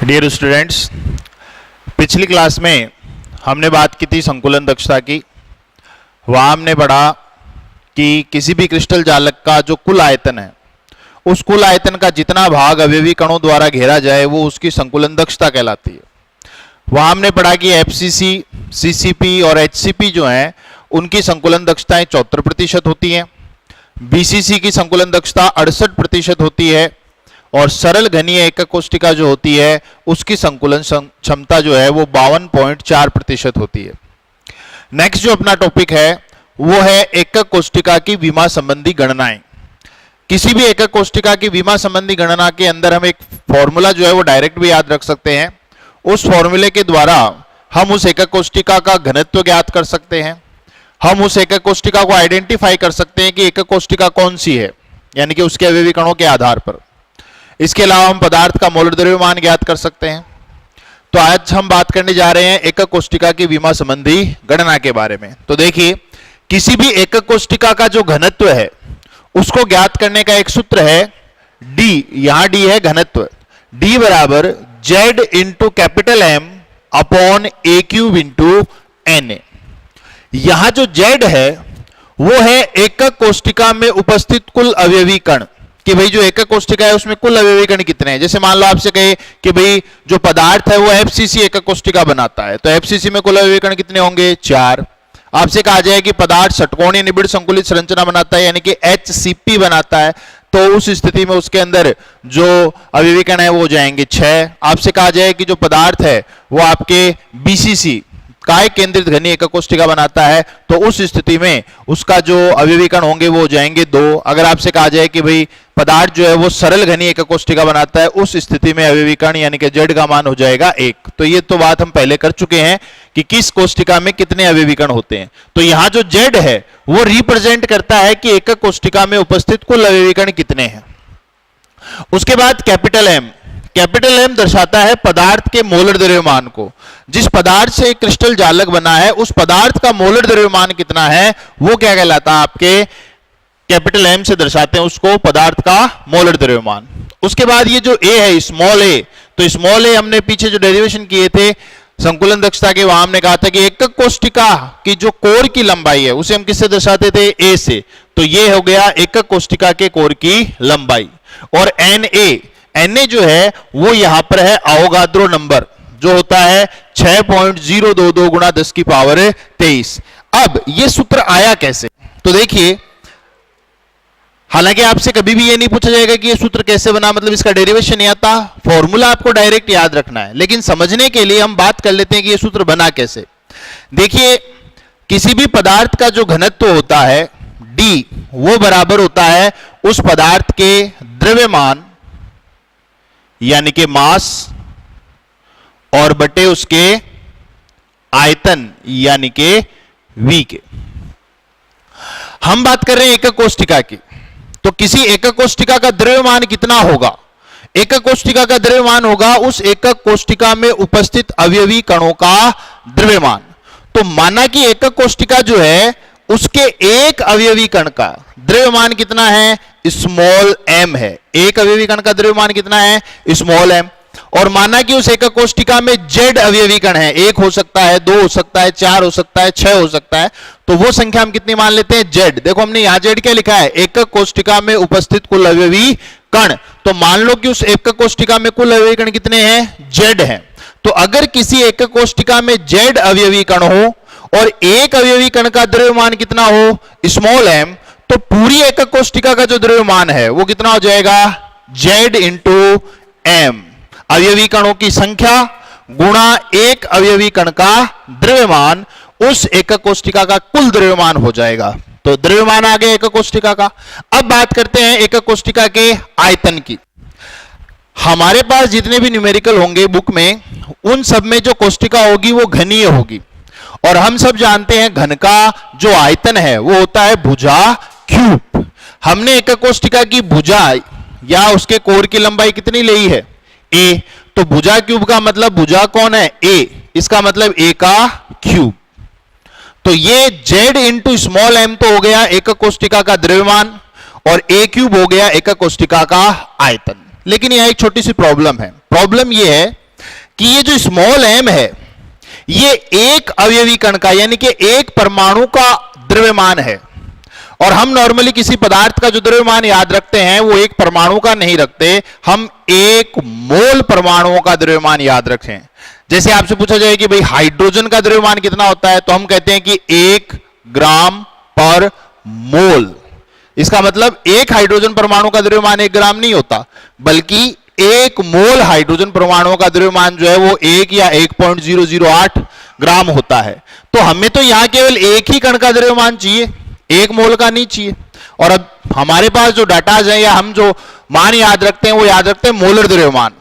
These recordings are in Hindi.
डियर स्टूडेंट्स, पिछली क्लास में हमने बात की थी संकुलन दक्षता की। वहाँ हमने पढ़ा कि किसी भी क्रिस्टल जालक का जो कुल आयतन है, उस कुल आयतन का जितना भाग अवयवी कणों द्वारा घेरा जाए वो उसकी संकुलन दक्षता कहलाती है। वहाँ हमने पढ़ा कि एफसीसी, सीसीपी और एचसीपी जो हैं उनकी संकुलन दक्षताएं 74% होती हैं। बीसीसी की संकुलन दक्षता 68% होती है और सरल घनीय एकक कोष्टिका जो होती है उसकी संकुलन क्षमता जो है वो 52.4% होती है। नेक्स्ट जो अपना टॉपिक है वो है एकक कोष्टिका की विमा संबंधी गणनाएं। किसी भी एकक कोष्टिका की विमा संबंधी गणना के अंदर हम एक फॉर्मूला जो है वो डायरेक्ट भी याद रख सकते हैं। उस फॉर्मूले के द्वारा हम उस एकक कोष्टिका का घनत्व ज्ञात कर सकते हैं। हम उस एकक कोष्टिका को आइडेंटिफाई कर सकते हैं कि एकक कोष्टिका कौन सी है, यानी कि उसके अवयवी कणों के आधार पर। इसके अलावा हम पदार्थ का मोलर द्रव्यमान ज्ञात कर सकते हैं। तो आज हम बात करने जा रहे हैं एकक कोष्टिका की विमा संबंधी गणना के बारे में। तो देखिए, किसी भी एकक कोष्टिका का जो घनत्व है उसको ज्ञात करने का एक सूत्र है डी। यहां डी है घनत्व। डी बराबर Z into capital M upon a cube into N A. यहां जो जेड है वो है एकक कोष्टिका में उपस्थित कुल अवयवी कण, कि भाई जो एकक कोष्टिका है उसमें कुल अवयवी कण कितने हैं। जैसे मान लो आपसे कहे कि भाई जो पदार्थ है वो एफसीसी एकक कोष्टिका बनाता है, तो एफसीसी में कुल अवयवी कण कितने होंगे? 4। आपसे कहा जाए कि पदार्थ षटकोणीय निबिड़ संकुलित संरचना बनाता है, यानी कि एचसीपी बनाता है, तो उस स्थिति में उसके अंदर जो अवयवी कण है वो हो जाएंगे 6। आपसे कहा जाए कि जो पदार्थ है वो आपके बीसीसी काय केंद्रित घनीय एकक कोष्टिका बनाता है, तो उस स्थिति में उसका जो अवयवी कण होंगे वो हो जाएंगे 2। अगर आपसे कहा जाए कि भाई पदार्थ जो है वो सरल घनीय एकक कोष्टिका बनाता है, उस स्थिति में अवयवी कण यानी कि जेड का मान हो जाएगा 1। तो ये तो बात हम पहले कर चुके हैं कि किस कोष्टिका में कितने अवयवी कण होते हैं। तो यहां जो जेड है वो रिप्रेजेंट करता है कि एकक कोष्टिका में उपस्थित कुल अवयवी कण कितने हैं। उसके बाद कैपिटल एम। कैपिटल एम दर्शाता है पदार्थ के मोलर द्रव्यमान को। जिस पदार्थ से एक क्रिस्टल जालक बना है उस पदार्थ का मोलर द्रव्यमान कितना है वो क्या कहलाता है? आपके कैपिटल एम से दर्शाते हैं उसको पदार्थ का मोलर द्रव्यमान। उसके बाद ये जो ए है स्मॉल ए, तो स्मॉल ए हमने पीछे जो डेरिवेशन किए थे संकुलन दक्षता के, वहां हमने कहा था कि एकक कोष्टिका की जो कोर की लंबाई है उसे हम किससे दर्शाते थे? ए से। तो ये हो गया एकक कोष्टिका के कोर की लंबाई। और एन ए जो है वो यहां पर है अवोगाद्रो नंबर, जो होता है 6.022 गुणा 10 की पावर 23। अब ये सूत्र आया कैसे? तो देखिए, हालांकि आपसे कभी भी ये नहीं पूछा जाएगा कि ये सूत्र कैसे बना, मतलब इसका डेरिवेशन नहीं आता, फॉर्मूला आपको डायरेक्ट याद रखना है। लेकिन समझने के लिए हम बात कर लेते हैं कि ये सूत्र बना कैसे। देखिए, किसी भी पदार्थ का जो घनत्व होता है डी, वो बराबर होता है उस पदार्थ के द्रव्यमान यानी कि मास और बटे उसके आयतन यानी कि वी के। हम बात कर रहे हैं एकक कोष्टिका की, तो किसी एकक कोष्टिका का द्रव्यमान कितना होगा? एकक कोष्टिका का द्रव्यमान होगा उस एकक कोष्टिका में उपस्थित अवयवी कणों का द्रव्यमान। तो माना कि एकक कोष्टिका जो है उसके एक अवयवी कण का द्रव्यमान कितना है? स्मॉल एम है। एक अवयवी कण का द्रव्यमान कितना है? Small M. और माना कि उस एकक कोष्टिका में जेड अवयवी कण है, 1 हो सकता है, 2 हो सकता है, 4 हो सकता है, 6 हो सकता है, तो वो संख्या हम कितनी मान लेते हैं? जेड। देखो हमने यहां जेड क्या लिखा है? एकक कोष्टिका में उपस्थित कुल अवयवी कण। तो मान लो कि उस एकक कोष्टिका में कुल अवयवी कण कितने हैं? जेड है। तो अगर किसी एकक कोष्टिका में जेड अवयवी कण हो और एक अवयवी कण का द्रव्यमान कितना हो? स्मॉल एम, तो पूरी एकक कोष्टिका का जो द्रव्यमान है वो कितना हो जाएगा? Z into M. अवयवी कणों की संख्या गुणा एक अवयवी कण का द्रव्यमान, उस एकक कोष्टिका का कुल द्रव्यमान हो जाएगा। तो द्रव्यमान आ गया एकक कोष्टिका का। अब बात करते हैं एकक कोष्टिका के आयतन की। हमारे पास जितने भी न्यूमेरिकल होंगे बुक में, उन सब में जो कोष्टिका होगी वो घनीय होगी। और हम सब जानते हैं घन का जो आयतन है वो होता है भुजा क्यूब। हमने एकक कोष्टिका की भुजा या उसके कोर की लंबाई कितनी ली है? a। तो भुजा क्यूब का मतलब भुजा कौन है? a। इसका मतलब a का क्यूब। तो ये z इंटू स्मॉल m तो हो गया एकक कोष्टिका का द्रव्यमान और a क्यूब हो गया एकक कोष्टिका का आयतन। लेकिन यह एक छोटी सी प्रॉब्लम है। प्रॉब्लम यह है कि ये जो स्मॉल m है ये एक अवयवी कण का यानी कि एक परमाणु का द्रव्यमान है, और हम नॉर्मली किसी पदार्थ का जो द्रव्यमान याद रखते हैं वो एक परमाणु का नहीं रखते, हम एक मोल परमाणुओं का द्रव्यमान याद रखें। जैसे आपसे पूछा जाए कि भाई हाइड्रोजन का द्रव्यमान कितना होता है, तो हम कहते हैं कि 1 ग्राम पर मोल। इसका मतलब एक हाइड्रोजन परमाणु का द्रव्यमान 1 ग्राम नहीं होता, बल्कि एक मोल हाइड्रोजन परमाणुओं का द्रव्यमान जो है वो 1 या 1.008 ग्राम होता है। तो हमें तो यहां केवल एक ही कण का द्रव्यमान चाहिए, एक मोल का नहीं चाहिए। और अब हमारे पास जो डाटाज है या हम जो मान याद रखते हैं वो याद रखते हैं मोलर द्रव्यमान।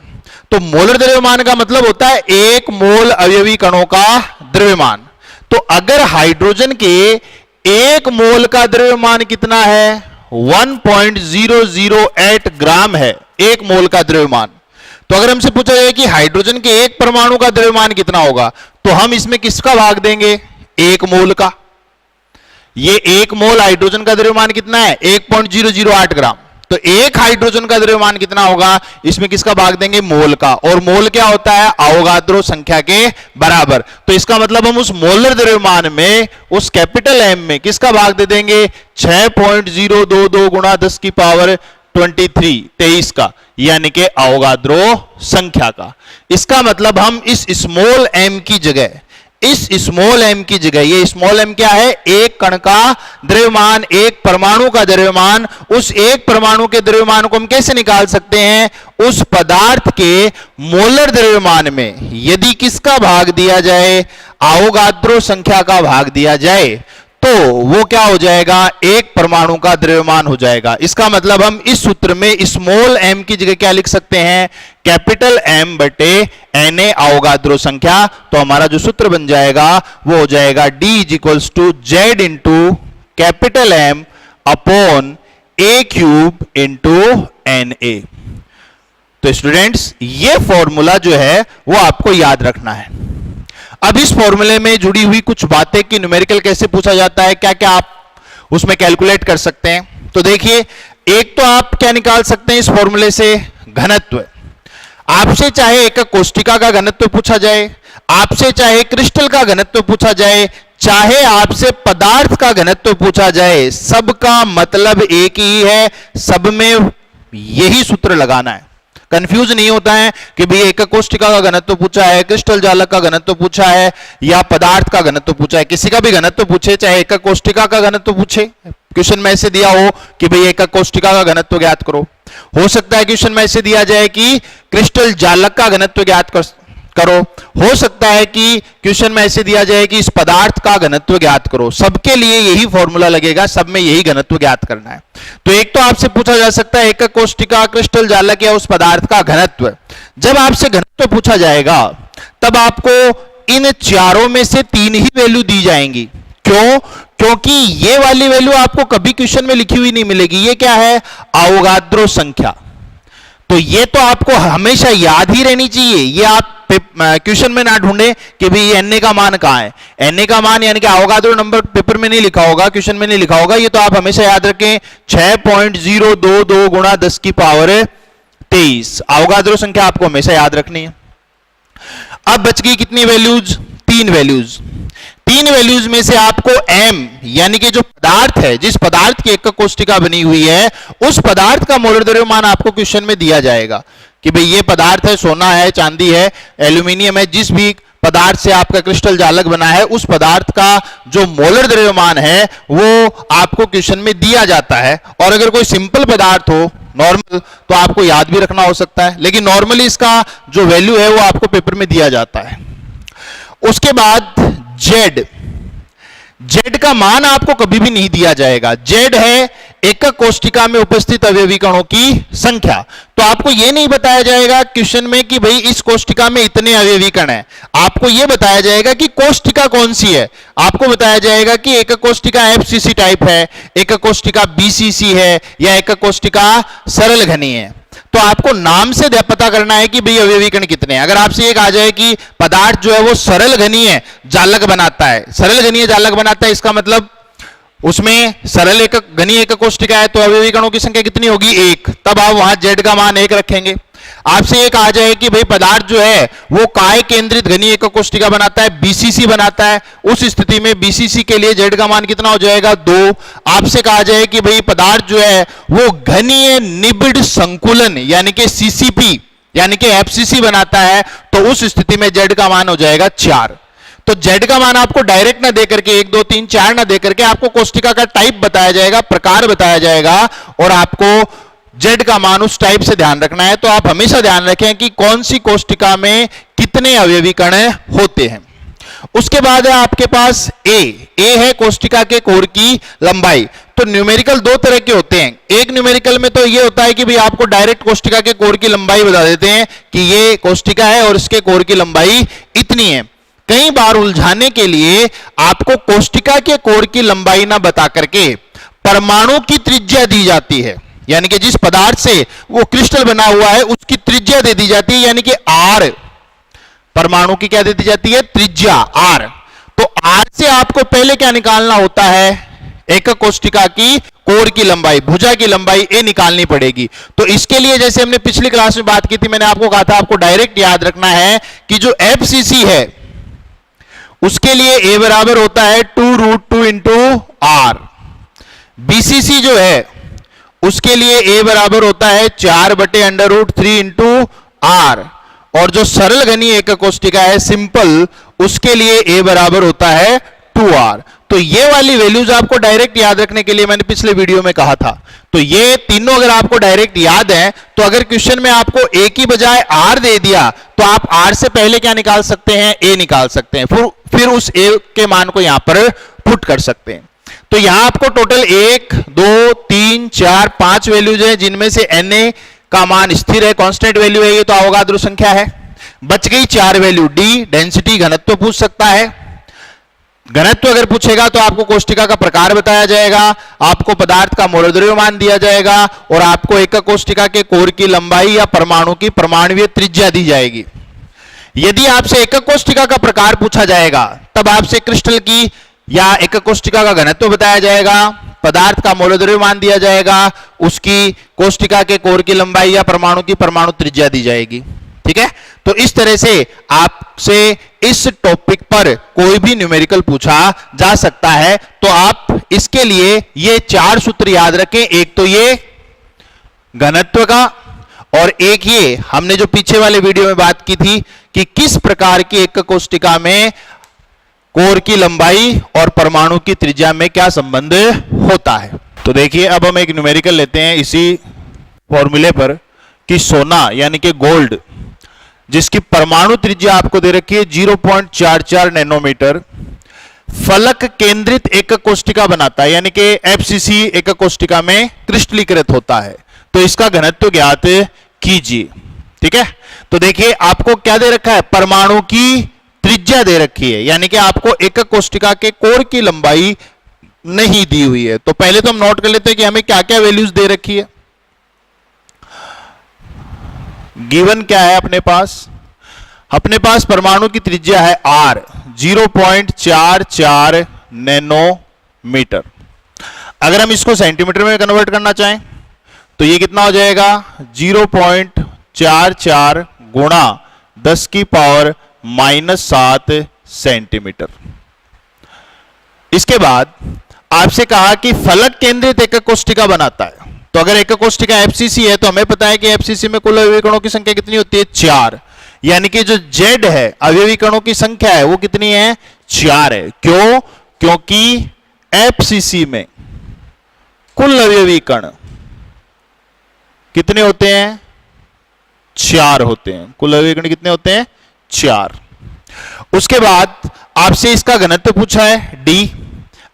तो मोलर द्रव्यमान का मतलब होता है एक मोल अवयवी कणों का द्रव्यमान। तो अगर हाइड्रोजन के एक मोल का द्रव्यमान कितना है? 1.008 ग्राम है एक मोल का द्रव्यमान। तो अगर हमसे पूछा जाए कि हाइड्रोजन के एक परमाणु का द्रव्यमान कितना होगा, तो हम इसमें किसका भाग देंगे? एक मोल का। ये एक मोल हाइड्रोजन का द्रव्यमान कितना है? 1.008 ग्राम। तो एक हाइड्रोजन का द्रव्यमान कितना होगा, इसमें किसका भाग देंगे? मोल का। और मोल क्या होता है? अवोगाद्रो संख्या के बराबर। तो इसका मतलब हम उस मोलर द्रव्यमान में, उस कैपिटल एम में किसका भाग दे देंगे? 6.022 गुणा 10 की पावर 23 का, यानी कि अवोगाद्रो संख्या का। इसका मतलब हम इस स्मॉल एम की जगह, इस स्मॉल एम की जगह, ये स्मॉल एम क्या है? एक कण का द्रव्यमान, एक परमाणु का द्रव्यमान। उस एक परमाणु के द्रव्यमान को हम कैसे निकाल सकते हैं? उस पदार्थ के मोलर द्रव्यमान में यदि किसका भाग दिया जाए? अवोगाद्रो संख्या का भाग दिया जाए, तो वो क्या हो जाएगा? एक परमाणु का द्रव्यमान हो जाएगा। इसका मतलब हम इस सूत्र में स्मॉल एम की जगह क्या लिख सकते हैं? कैपिटल एम बटे एन ए अवोगाद्रो संख्या। तो हमारा जो सूत्र बन जाएगा वो हो जाएगा D is equals to Z into capital M upon a cube into N A. तो स्टूडेंट्स ये फॉर्मूला जो है वो आपको याद रखना है। अब इस फॉर्मूले में जुड़ी हुई कुछ बातें कि न्यूमेरिकल कैसे पूछा जाता है, क्या क्या आप उसमें कैलकुलेट कर सकते हैं। तो देखिए, एक तो आप क्या निकाल सकते हैं इस फॉर्मूले से? घनत्व। आपसे चाहे एकक कोष्टिका का घनत्व पूछा जाए, आपसे चाहे क्रिस्टल का घनत्व पूछा जाए, चाहे आपसे पदार्थ का घनत्व पूछा जाए, सबका मतलब एक ही है, सब में यही सूत्र लगाना है। कंफ्यूज नहीं होता है कि भाई एकक कोष्टिका का घनत्व पूछा है, क्रिस्टल जालक का घनत्व पूछा है, या पदार्थ का घनत्व पूछा है। किसी का भी घनत्व पूछे, चाहे एकक कोष्टिका का घनत्व पूछे, क्वेश्चन में ऐसे दिया हो कि भाई एकक कोष्टिका का घनत्व ज्ञात करो, हो सकता है क्वेश्चन में ऐसे दिया जाए कि क्रिस्टल जालक का घनत्व ज्ञात करो, हो सकता है कि क्वेश्चन में ऐसे दिया जाए कि इस पदार्थ का घनत्व ज्ञात करो। सबके लिए यही फॉर्मूला लगेगा, सब में यही घनत्व ज्ञात करना है। तो एक तो आपसे पूछा जा सकता है एकक कोष्टिका, क्रिस्टल जालक या उस पदार्थ का घनत्व। जब आपसे घनत्व पूछा जाएगा तब आपको इन चारों में से 3 ही वैल्यू दी जाएंगी। क्यों? क्योंकि ये वाली वैल्यू आपको कभी क्वेश्चन में लिखी हुई नहीं मिलेगी। ये क्या है? अवोगाद्रो संख्या। तो ये तो आपको हमेशा याद ही रहनी चाहिए। ये आप क्वेश्चन में ना ढूंढे कि भाई एनए का मान कहां है। एनए का मान यानी कि अवोगाद्रो नंबर पेपर में नहीं लिखा होगा, क्वेश्चन में नहीं लिखा होगा। ये तो आप हमेशा याद रखें 6.022 गुणा 10 की पावर 23। अवोगाद्रो संख्या आपको हमेशा याद रखनी है। अब बच गई कितनी वैल्यूज? 3 वैल्यूज। 3 वैल्यूज में से आपको m यानी कि जो पदार्थ है, जिस पदार्थ की एकक कोष्टिका बनी हुई है, उस पदार्थ का मोलर द्रव्यमान आपको क्वेश्चन में दिया जाएगा कि भाई ये पदार्थ है, सोना है, चांदी है, एल्यूमिनियम है, जिस भी पदार्थ से आपका क्रिस्टल जालक बना है, उस पदार्थ का जो मोलर द्रव्यमान है वो आपको क्वेश्चन में दिया जाता है। और अगर कोई सिंपल पदार्थ हो, नॉर्मल, तो आपको याद भी रखना हो सकता है, लेकिन नॉर्मली इसका जो वैल्यू है वो आपको पेपर में दिया जाता है। उसके बाद Z का मान आपको कभी भी नहीं दिया जाएगा। Z है एकक कोशिका में उपस्थित अवयवी कणों की संख्या। तो आपको यह नहीं बताया जाएगा क्वेश्चन में कि भाई इस कोशिका में इतने अवयवी कण हैं, आपको यह बताया जाएगा कि कोशिका कौन सी है। आपको बताया जाएगा कि एकक कोशिका एफसीसी टाइप है, एकक कोशिका बीसीसी है, या एकक कोशिका सरल घनी है। तो आपको नाम से पता करना है कि भाई अवयवी कण कितने हैं। अगर आपसे एक आ जाए कि पदार्थ जो है वो सरल घनी है, जालक बनाता है, सरल घनीय जालक बनाता है, इसका मतलब उसमें सरल एकक घनी एकक कोशिका है, तो अवयवी कणों की संख्या कितनी होगी? 1। तब आप वहां z का मान 1 रखेंगे। आपसे एक आ जाए कि भाई पदार्थ जो है वो काय केंद्रित घनी एकक कोशिका बनाता है, बीसीसी बनाता है, उस स्थिति में बीसीसी के लिए z का मान कितना हो जाएगा? 2। आपसे कहा जाए कि भाई पदार्थ जो है वो घनीय निबिड़ संकुलन यानी कि सीसीपी यानी कि एफसीसी बनाता है, तो उस स्थिति में z का मान हो जाएगा 4। तो z का मान आपको डायरेक्ट ना देकर के 1 2 3 4 ना देकर के आपको कोशिका का टाइप बताया जाएगा, प्रकार बताया जाएगा, और आपको z का मान उस टाइप से ध्यान रखना है। तो आप हमेशा ध्यान रखें कि कौन सी कोशिका में कितने अवयवी कण होते हैं। उसके बाद है आपके पास a है कोशिका के कोर की लंबाई। तो न्यूमेरिकल 2 तरह के होते हैं। एक न्यूमेरिकल में तो ये होता है कि भाई आपको डायरेक्ट कोशिका के कोर की लंबाई बता देते हैं कि ये कोशिका है और इसके कोर की लंबाई इतनी है। कई बार उलझाने के लिए आपको कोशिका के कोर की लंबाई ना बता करके परमाणु की त्रिज्या दी जाती है, यानी कि जिस पदार्थ से वो क्रिस्टल बना हुआ है उसकी त्रिज्या दे दी जाती है, यानी कि r। परमाणु की क्या दे दी जाती है? त्रिज्या r। तो r से आपको पहले क्या निकालना होता है? एकक कोशिका की कोर की लंबाई, भुजा की लंबाई a निकालनी पड़ेगी। तो इसके लिए जैसे हमने पिछली क्लास में बात की थी, मैंने आपको कहा था आपको डायरेक्ट याद रखना है कि जो एफसीसी है उसके लिए a बराबर होता है 2√2 इंटू r। बीसीसी जो है उसके लिए a बराबर होता है 4/√3 इंटू r। और जो सरल घनी एकक कोशिका है सिंपल, उसके लिए a बराबर होता है 2r। तो ये वाली वैल्यूज आपको डायरेक्ट याद रखने के लिए मैंने पिछले वीडियो में कहा था। तो ये तीनों अगर आपको डायरेक्ट याद है तो अगर क्वेश्चन में आपको a की बजाय r दे दिया तो आप r से पहले क्या निकाल सकते हैं? a निकाल सकते हैं, फिर उस a के मान को यहां पर पुट कर सकते हैं। तो यहां आपको टोटल 1 2 3 4 5 वैल्यूज है, जिनमें से Na का मान स्थिर है, कांस्टेंट वैल्यू है, ये तो अवोगाद्रो संख्या है। बच गई 4 वैल्यू। d डेंसिटी घनत्व पूछ सकता है। घनत्व अगर पूछेगा तो आपको कोशिका का प्रकार बताया जाएगा, आपको पदार्थ का मोलर द्रव्यमान दिया जाएगा, और आपको एकक कोशिका के कोर की लंबाई या परमाणु की परमाणुीय त्रिज्या दी जाएगी। यदि आपसे एकक कोशिका का प्रकार पूछा जाएगा तब आपसे क्रिस्टल की या एकक कोशिका का घनत्व बताया जाएगा, पदार्थ का मोलर द्रव्यमान दिया जाएगा, उसकी कोशिका के कोर की लंबाई या परमाणु की परमाणु त्रिज्या दी जाएगी। ठीक है, तो इस तरह से आपसे इस टॉपिक पर कोई भी न्यूमेरिकल पूछा जा सकता है। तो आप इसके लिए ये 4 सूत्र याद रखें। एक तो ये घनत्व का, और एक ये हमने जो पीछे वाले वीडियो में बात की थी कि किस प्रकार की एकक कोशिका में कोर की लंबाई और परमाणु की त्रिज्या में क्या संबंध होता है। तो देखिए अब हम एक न्यूमेरिकल लेते हैं इसी फॉर्मूले पर कि सोना यानी कि गोल्ड, जिसकी परमाणु त्रिज्या आपको दे रखी है 0.44 नैनोमीटर, फलक केंद्रित एकक कोशिका बनाता है, यानी कि एफसीसी एकक कोशिका में क्रिस्टलीकृत होता है। तो इसका घनत्व ज्ञात कीजिए। ठीक है, तो देखिए आपको क्या दे रखा है? परमाणु की त्रिज्या दे रखी है, यानी कि आपको एकक कोशिका के कोर की लंबाई नहीं दी हुई है। तो पहले तो हम नोट कर लेते हैं कि हमें क्या क्या वैल्यूज दे रखी है। गिवन क्या है अपने पास परमाणु की त्रिज्या है r 0.44 नैनोमीटर। अगर हम इसको सेंटीमीटर में कन्वर्ट करना चाहें तो ये कितना हो जाएगा? 0.44 गुणा 10⁻⁻7 सेंटीमीटर। इसके बाद आपसे कहा कि फलक केंद्रित एकक कोशिका बनाता है। तो अगर एकक कोशिका एफसीसी है तो हमें पता है कि एफसीसी में कुल अवयवी कणों की संख्या कितनी होती है? 4। यानी कि जो z है अवयवी कणों की संख्या है वो कितनी है? 4 है। क्यों? क्योंकि एफसीसी में कुल अवयवी कण कितने होते हैं? 4 होते हैं। कुल अवयवी कण कितने होते हैं? 4। उसके बाद आपसे इसका घनत्व पूछा है d।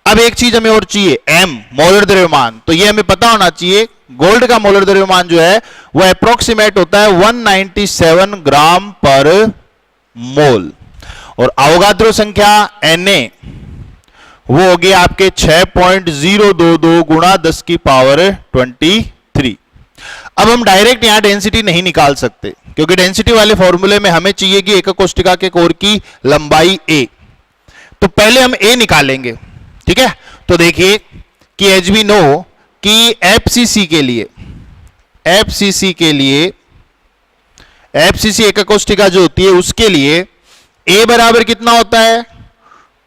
अब एक चीज हमें और चाहिए, m मोलर द्रव्यमान। तो ये हमें पता होना चाहिए, गोल्ड का मोलर द्रव्यमान जो है वो अप्रोक्सीमेट होता है 197 ग्राम पर मोल, और अवोगाद्रो संख्या Na वो होगी आपके 6.022 गुणा 10 की पावर 23। अब हम डायरेक्ट यहां डेंसिटी नहीं निकाल सकते, क्योंकि डेंसिटी वाले फॉर्मूले में हमें चाहिए कि एकक कोष्टिका के कोर की लंबाई a। तो पहले हम a निकालेंगे, ठीक है। तो देखिए कि एज वी नो कि एफसीसी एकक कोष्टिका जो होती है उसके लिए a बराबर कितना होता है,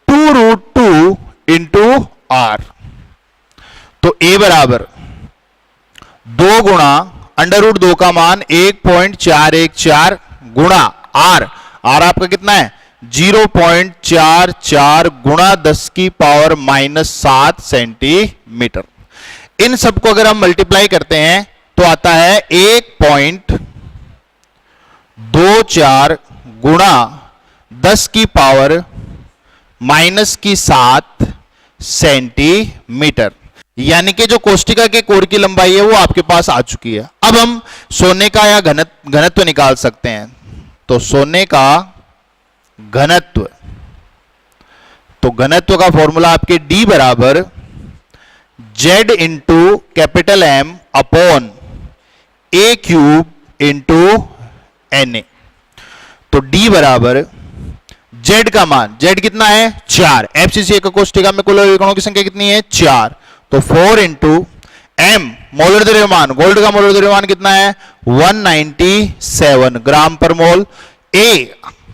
2√2 इंटू आर। तो a बराबर 2 गुणा √2 का मान 1.414 गुणा r आपका कितना है 0.44 गुणा 10 की पावर -7 सेंटीमीटर। इन सबको अगर हम मल्टीप्लाई करते हैं तो आता है 1.24 गुणा 10 की पावर -7 सेंटीमीटर, यानी कि जो कोष्टिका के कोर की लंबाई है वो आपके पास आ चुकी है। अब हम सोने का या घनत्व निकाल सकते हैं। तो सोने का घनत्व, तो घनत्व का फॉर्मूला आपके D बराबर Z into capital M upon A cube into Na। तो D बराबर Z का मान, Z कितना है 4, एफसीसी एकक कोष्टिका में कुल इलेक्ट्रॉनों की संख्या कितनी है 4, तो 4 इंटू M मोलर द्रव्यमान, गोल्ड का मोलर द्रव्यमान कितना है 197 ग्राम पर मोल। A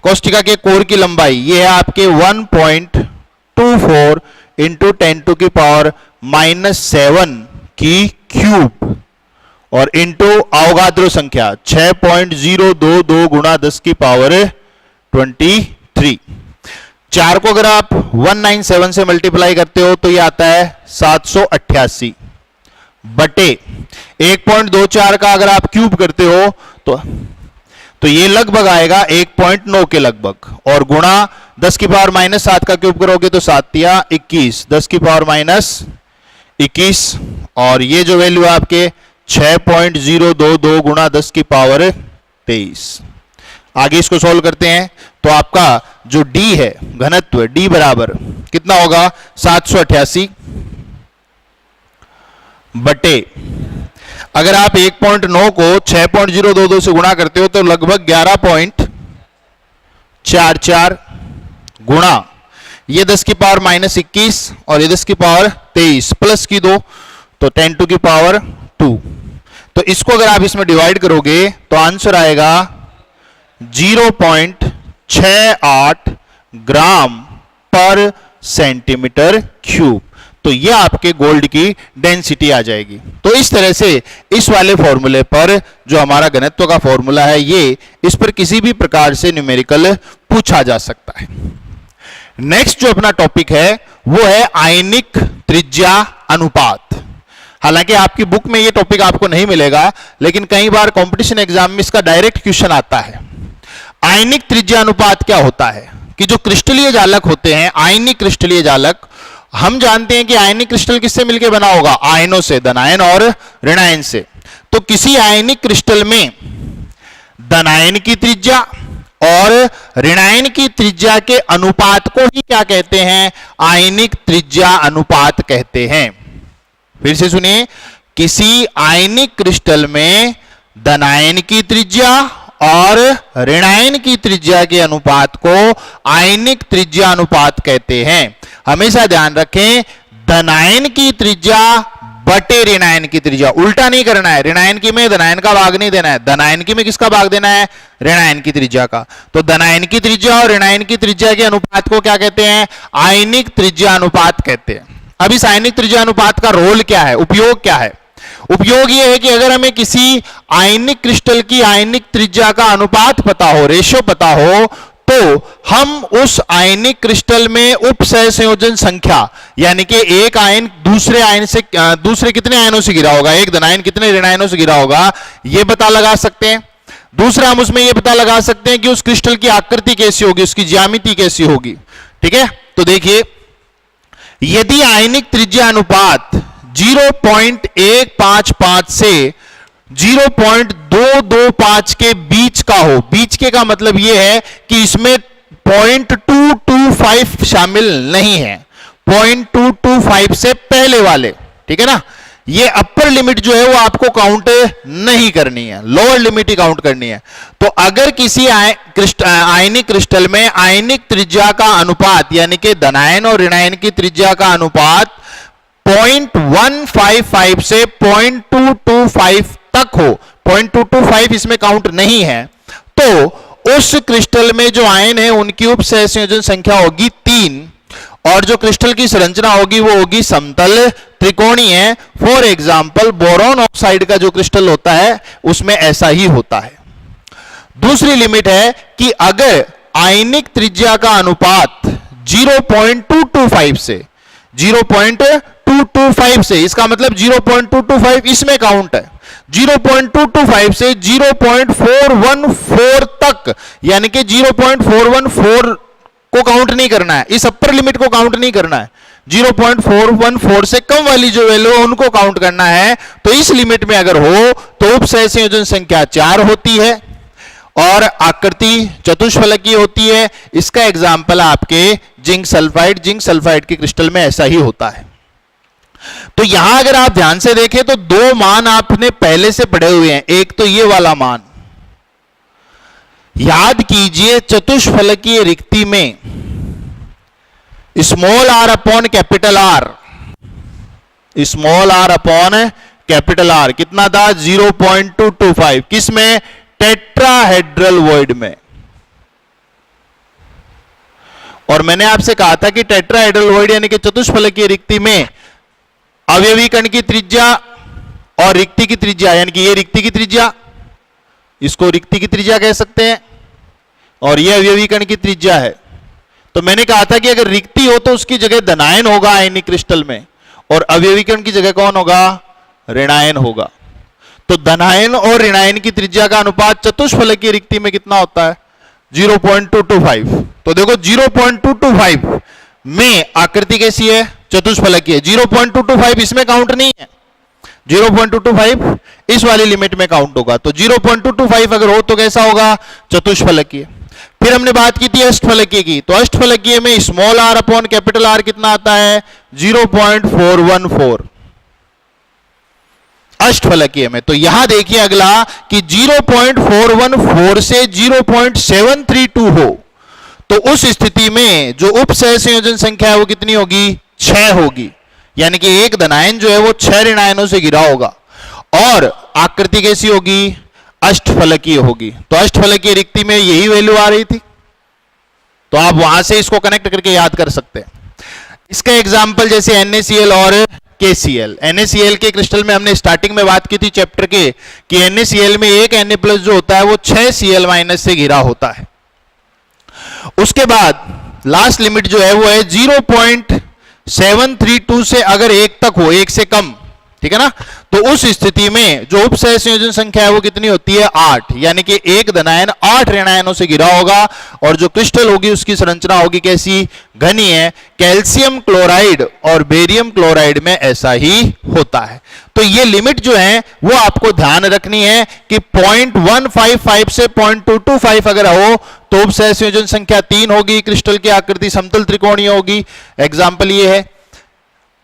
कोष्टिका के कोर की लंबाई ये है आपके 1.24 इंटू 10 की पावर -7 की क्यूब, और इंटू अवोगाद्रो संख्या 6.022 गुणा 10 की पावर 23। 4 को अगर आप 197 से मल्टीप्लाई करते हो तो ये आता है 788 बटे 1.24 का अगर आप क्यूब करते हो तो ये लगभग आएगा 1.9 के लगभग, और गुणा 10 की पावर -7 का क्यूब करोगे तो 7 या 21, 10 की पावर -21, और ये जो वैल्यू है आपके 6.022 गुणा 10 की पावर 23। आगे इसको सॉल्व करते हैं तो आपका जो D है घनत्व, D बराबर कितना होगा 788 बटे, अगर आप 1.9 को 6.022 से गुणा करते हो तो लगभग 11.44 गुणा ये 10 की पावर -21 और ये 10 की पावर 23 प्लस की 2 तो 10 की पावर 2। तो इसको अगर आप इसमें डिवाइड करोगे तो आंसर आएगा 0.68 ग्राम पर सेंटीमीटर क्यूब। तो ये आपके गोल्ड की डेंसिटी आ जाएगी। तो इस तरह से इस वाले फॉर्मूले पर जो हमारा घनत्व का फॉर्मूला है ये, इस पर किसी भी प्रकार से न्यूमेरिकल पूछा जा सकता है। नेक्स्ट जो अपना टॉपिक है वो है आयनिक त्रिज्या अनुपात। हालांकि आपकी बुक में ये टॉपिक आपको नहीं मिलेगा, लेकिन कई बार कंपटीशन एग्जाम में इसका डायरेक्ट क्वेश्चन आता है। आयनिक त्रिज्या अनुपात क्या होता है कि जो क्रिस्टलीय जालक होते हैं, आयनिक क्रिस्टलीय जालक, हम जानते हैं कि आयनिक क्रिस्टल किससे मिलकर बना होगा, आयनों से, धनायन और ऋणायन से। तो किसी आयनिक क्रिस्टल में धनायन की त्रिज्या और ऋणायन की त्रिज्या के अनुपात को ही क्या कहते हैं, आयनिक त्रिज्या अनुपात कहते हैं। फिर से सुनिए, किसी आयनिक क्रिस्टल में धनायन की त्रिज्या और ऋणायन की त्रिज्या के अनुपात को आयनिक त्रिज्या अनुपात कहते हैं। हमेशा ध्यान रखें, धनायन की त्रिज्या बटे ऋणायन की त्रिज्या, उल्टा नहीं करना है। ऋणायन की में धनायन का भाग नहीं देना है, धनायन की में किसका भाग देना है, ऋणायन की त्रिज्या का। तो धनायन की त्रिज्या और ऋणायन की त्रिज्या के अनुपात को क्या कहते हैं, आयनिक त्रिज्या अनुपात कहते हैं। अब इस आयनिक त्रिज्या अनुपात का रोल क्या है, उपयोग क्या है? उपयोग यह है कि अगर हमें किसी आयनिक क्रिस्टल की आयनिक त्रिज्या का अनुपात पता हो, रेशियो पता हो, तो हम उस आयनिक क्रिस्टल में उप सहसंयोजन संख्या, यानी कि एक आयन दूसरे आयन से, दूसरे कितने आयनों से घिरा होगा, एक धनायन कितने ऋणायनों से घिरा होगा, यह पता लगा सकते हैं। दूसरा, हम उसमें यह पता लगा सकते हैं कि उस क्रिस्टल की आकृति कैसी होगी, उसकी ज्यामिति कैसी होगी। ठीक है, तो देखिए यदि आयनिक त्रिज्या अनुपात 0.155 से 0.225 के बीच का हो, बीच के का मतलब यह है कि इसमें 0.225 शामिल नहीं है, 0.225 से पहले वाले, ठीक है ना। ये अपर लिमिट जो है वो आपको काउंट नहीं करनी है, लोअर लिमिट ही काउंट करनी है। तो अगर किसी आयनिक क्रिस्टल में आयनिक त्रिज्या का अनुपात यानी कि धनायन और ऋणायन की त्रिज्या का अनुपात 0.155 से 0.225 तक हो, 0.225 इसमें काउंट नहीं है, तो उस क्रिस्टल में जो आयन है उनकी उप सहसंयोजन संख्या होगी 3 और जो क्रिस्टल की संरचना होगी वो होगी समतल त्रिकोणीय। फॉर एग्जाम्पल बोरॉन ऑक्साइड का जो क्रिस्टल होता है उसमें ऐसा ही होता है। दूसरी लिमिट है कि अगर आयनिक त्रिज्या का अनुपात 0.225 से 0.225 से, इसका मतलब 0.225 इसमें काउंट है, 0.225 से 0.414 तक, यानी कि 0.414 को काउंट नहीं करना है, इस अपर लिमिट को काउंट नहीं करना है, 0.414 से कम वाली जो वैल्यू है उनको काउंट करना है। तो इस लिमिट में अगर हो तो उप सहसंयोजन संख्या 4 होती है और आकृति चतुष्फलकीय होती है। इसका एग्जाम्पल आपके जिंक सल्फाइड के क्रिस्टल में ऐसा ही होता है। तो यहां अगर आप ध्यान से देखें तो दो मान आपने पहले से पढ़े हुए हैं, एक तो ये वाला मान याद कीजिए, चतुष्फलकीय रिक्ति में small r upon capital R, small r upon capital R कितना था 0.225, किसमें, टेट्राहेड्रल वॉइड में। और मैंने आपसे कहा था कि टेट्राहेड्रल वॉइड यानी कि चतुष्फलकीय रिक्ति में अवयवी कण की त्रिज्या और रिक्ति की त्रिज्या, यानी कि ये रिक्ति की त्रिज्या, इसको रिक्ति की त्रिज्या कह सकते हैं, और यह अवयवी कण की त्रिज्या है। तो मैंने कहा था कि अगर रिक्ति हो तो उसकी जगह धनायन होगा आयनिक क्रिस्टल में, और अवयवी कण की जगह कौन होगा, ऋणायन होगा। तो धनायन और ऋणायन की त्रिज्या का अनुपात चतुष्फलकीय रिक्ति में कितना होता है, 0.225। तो देखो 0.225 में आकृति कैसी है, चतुष्फलकीय, 0.225 इसमें काउंट नहीं है, 0.225 इस वाली लिमिट में काउंट होगा। तो 0.225 अगर हो तो कैसा होगा, चतुष्फलकीय। फिर हमने बात की थी अष्टफलकीय की, तो अष्टफलकीय में small r upon capital R कितना आता है, 0.414 अष्टफलकीय में। तो यहां देखिए अगला कि 0.414 से 0.732 हो, तो उस स्थिति में जो उप सहसंयोजन संख्या है वो कितनी होगी, 6 होगी, यानी कि एक धनायन जो है वो 6 ऋणायनों से घिरा होगा, और आकृति कैसी होगी, अष्टफलकीय होगी। तो अष्टफलकीय रिक्ति में यही वैल्यू आ रही थी, तो आप वहां से इसको कनेक्ट करके याद कर सकते हैं। इसका एग्जाम्पल जैसे NaCl और KCl, NaCl के क्रिस्टल में हमने स्टार्टिंग में बात की थी चैप्टर के कि NaCl में एक Na+ जो होता है वो 6 Cl- से घिरा होता है। उसके बाद लास्ट लिमिट जो है वो है 0.732 से अगर 1 तक हो, 1 से कम, ठीक है ना, तो उस स्थिति में जो उप सहसंयोजन संख्या है वो कितनी होती है, 8, यानी कि एक धनायन 8 ऋणायनों से घिरा होगा, और जो क्रिस्टल होगी उसकी संरचना होगी कैसी, घनी है। कैल्शियम क्लोराइड और बेरियम क्लोराइड में ऐसा ही होता है। तो ये लिमिट जो है वो आपको ध्यान रखनी है कि 0.155 से 0.225 अगर हो तो उप सहसंयोजन संख्या 3 होगी, क्रिस्टल की आकृति समतल त्रिकोणीय होगी। एग्जाम्पल ये है,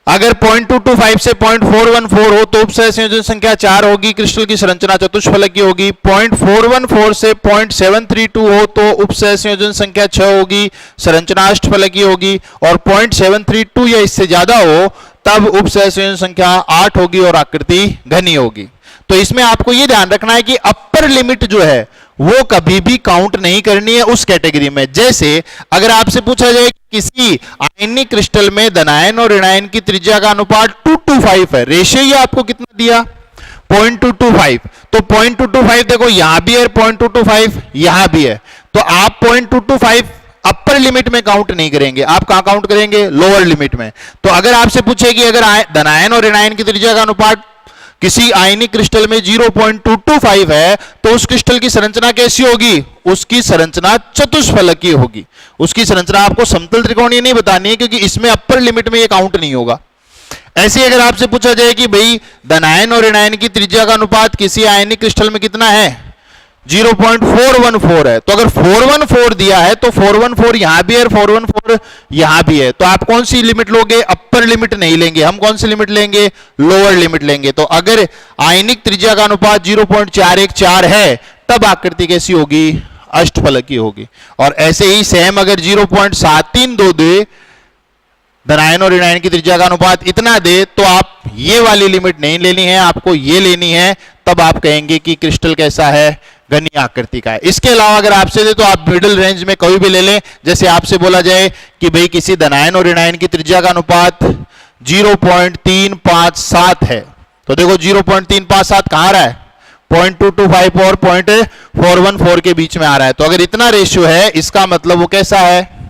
अगर 0.225 से 0.414 हो तो उप सहसंयोजन संख्या 4 होगी, क्रिस्टल की संरचना चतुष्फलकीय होगी। 0.414 से 0.732 हो तो उप सहसंयोजन संख्या 6 होगी, संरचना अष्टफलकीय होगी, और 0.732 या इससे ज्यादा हो तब उप सहसंयोजन संख्या 8 होगी और आकृति घनी होगी। तो इसमें आपको यह ध्यान रखना है कि अपर लिमिट जो है वो कभी भी काउंट नहीं करनी है उस कैटेगरी में। जैसे अगर आपसे पूछा जाए किसी आयनिक क्रिस्टल में धनायन और ऋणायन की त्रिज्या का अनुपात 2:5 है, रेशियो ये आपको कितना दिया, 0.225, तो 0.225 देखो यहां भी है 0.225, यहां भी है, तो आप 0.225 अपर लिमिट में काउंट नहीं करेंगे, आप कहां काउंट करेंगे, लोअर लिमिट में। तो अगर आपसे पूछे कि अगर धनायन और ऋणायन की त्रिज्या का अनुपात किसी आयनिक क्रिस्टल में 0.225 है तो उस क्रिस्टल की संरचना कैसी होगी? उसकी संरचना चतुष्फलकीय होगी। उसकी संरचना आपको समतल त्रिकोणीय नहीं बतानी है, क्योंकि इसमें अपर लिमिट में ये काउंट नहीं होगा। ऐसे अगर आपसे पूछा जाए कि भाई धनायन और ऋणायन की त्रिज्या का अनुपात किसी आयनिक क्रिस्टल में कितना है? 0.414 है। तो अगर 414 दिया है तो 414 यहां भी है, 414 यहां भी है, तो आप कौन सी लिमिट लोगे? अपर लिमिट नहीं लेंगे, हम कौन सी लिमिट लेंगे? लोअर लिमिट लेंगे। तो अगर आयनिक त्रिज्या का अनुपात 0.414 है तब आकृति कैसी होगी? अष्टफलकीय होगी। और ऐसे ही सेम अगर 0.732 दे, धनायन और ऋणायन की त्रिज्या का अनुपात इतना दे, तो आप ये वाली लिमिट नहीं लेनी है, आपको ये लेनी है, तब आप कहेंगे कि क्रिस्टल कैसा है? घनीय आकृति का है। इसके अलावा अगर आपसे दे तो आप मिडिल रेंज में कोई भी ले लें। जैसे आपसे बोला जाए कि भाई किसी धनायन और ऋणायन की त्रिज्या का अनुपात 0.357 है, तो देखो 0.357 कहां रहा है? 0.225 और 0.414 के बीच में आ रहा है। तो अगर इतना रेशियो है, इसका मतलब वो कैसा है?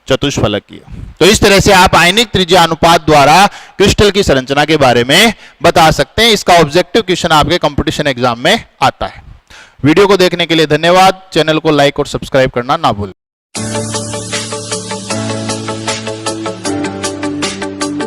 चतुष्फलकीय। तो इस तरह से आप आयनिक त्रिज्या अनुपात द्वारा क्रिस्टल की संरचना के बारे में बता सकते हैं। इसका ऑब्जेक्टिव क्वेश्चन आपके कंपटीशन एग्जाम में आता है। वीडियो को देखने के लिए धन्यवाद। चैनल को लाइक और सब्सक्राइब करना ना भूलें।